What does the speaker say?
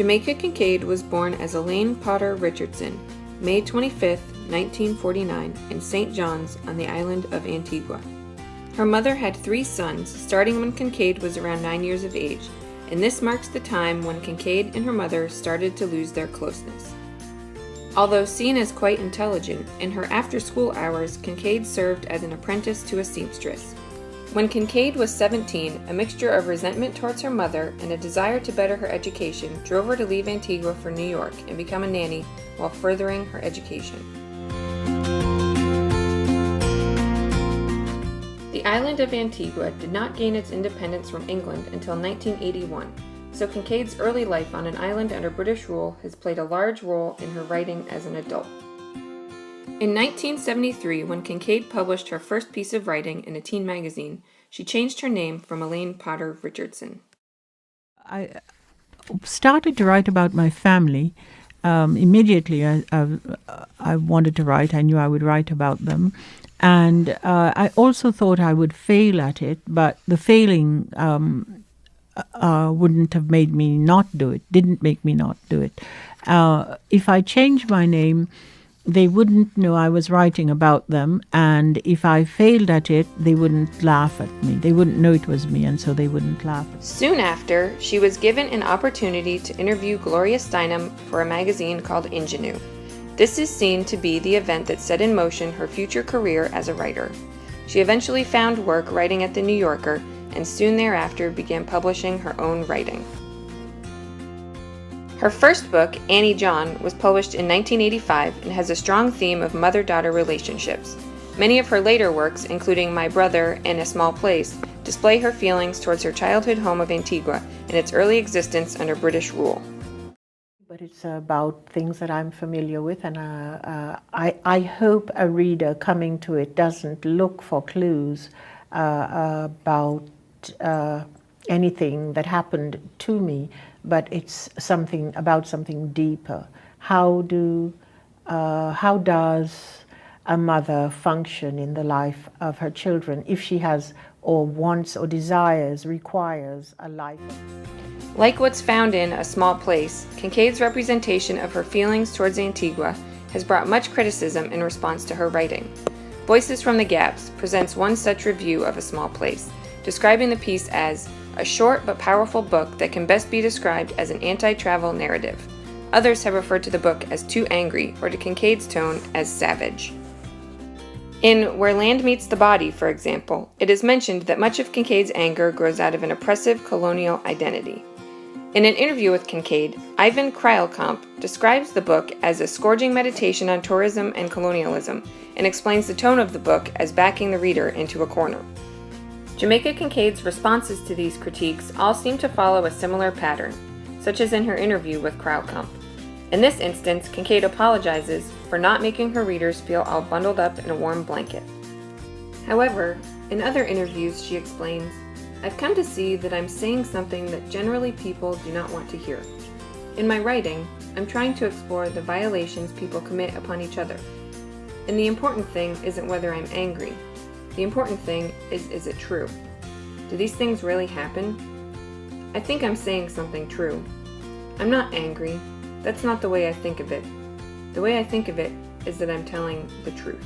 Jamaica Kincaid was born as Elaine Potter Richardson, May 25, 1949, in St. John's on the island of Antigua. Her mother had 3 sons, starting when Kincaid was around 9 years of age, and this marks the time when Kincaid and her mother started to lose their closeness. Although seen as quite intelligent, in her after-school hours, Kincaid served as an apprentice to a seamstress. When Kincaid was 17, a mixture of resentment towards her mother and a desire to better her education drove her to leave Antigua for New York and become a nanny while furthering her education. The island of Antigua did not gain its independence from England until 1981, so Kincaid's early life on an island under British rule has played a large role in her writing as an adult. In 1973, when Kincaid published her first piece of writing in a teen magazine, she changed her name from Elaine Potter Richardson. I started to write about my family. Immediately, I wanted to write. I knew I would write about them. And I also thought I would fail at it, but the failing wouldn't have made me not do it, didn't make me not do it. If I changed my name, they wouldn't know I was writing about them, and if I failed at it, they wouldn't laugh at me. They wouldn't know it was me, and so they wouldn't laugh at me. Soon after, she was given an opportunity to interview Gloria Steinem for a magazine called Ingenue. This is seen to be the event that set in motion her future career as a writer. She eventually found work writing at The New Yorker, and soon thereafter began publishing her own writing. Her first book, Annie John, was published in 1985 and has a strong theme of mother-daughter relationships. Many of her later works, including My Brother and A Small Place, display her feelings towards her childhood home of Antigua and its early existence under British rule. But it's about things that I'm familiar with, and I hope a reader coming to it doesn't look for clues about anything that happened to me, but it's something about something deeper. How does a mother function in the life of her children if she has or wants or desires, requires a life? Like what's found in A Small Place, Kincaid's representation of her feelings towards Antigua has brought much criticism in response to her writing. Voices from the Gaps presents one such review of A Small Place, describing the piece as a short but powerful book that can best be described as an anti-travel narrative. Others have referred to the book as too angry, or to Kincaid's tone as savage. In Where Land Meets the Body, for example, it is mentioned that much of Kincaid's anger grows out of an oppressive colonial identity. In an interview with Kincaid, Ivan Kreilkamp describes the book as a scourging meditation on tourism and colonialism, and explains the tone of the book as backing the reader into a corner. Jamaica Kincaid's responses to these critiques all seem to follow a similar pattern, such as in her interview with Kreilkamp. In this instance, Kincaid apologizes for not making her readers feel all bundled up in a warm blanket. However, in other interviews she explains, "I've come to see that I'm saying something that generally people do not want to hear. In my writing, I'm trying to explore the violations people commit upon each other. And the important thing isn't whether I'm angry. The important thing is it true? Do these things really happen? I think I'm saying something true. I'm not angry. That's not the way I think of it. The way I think of it is that I'm telling the truth."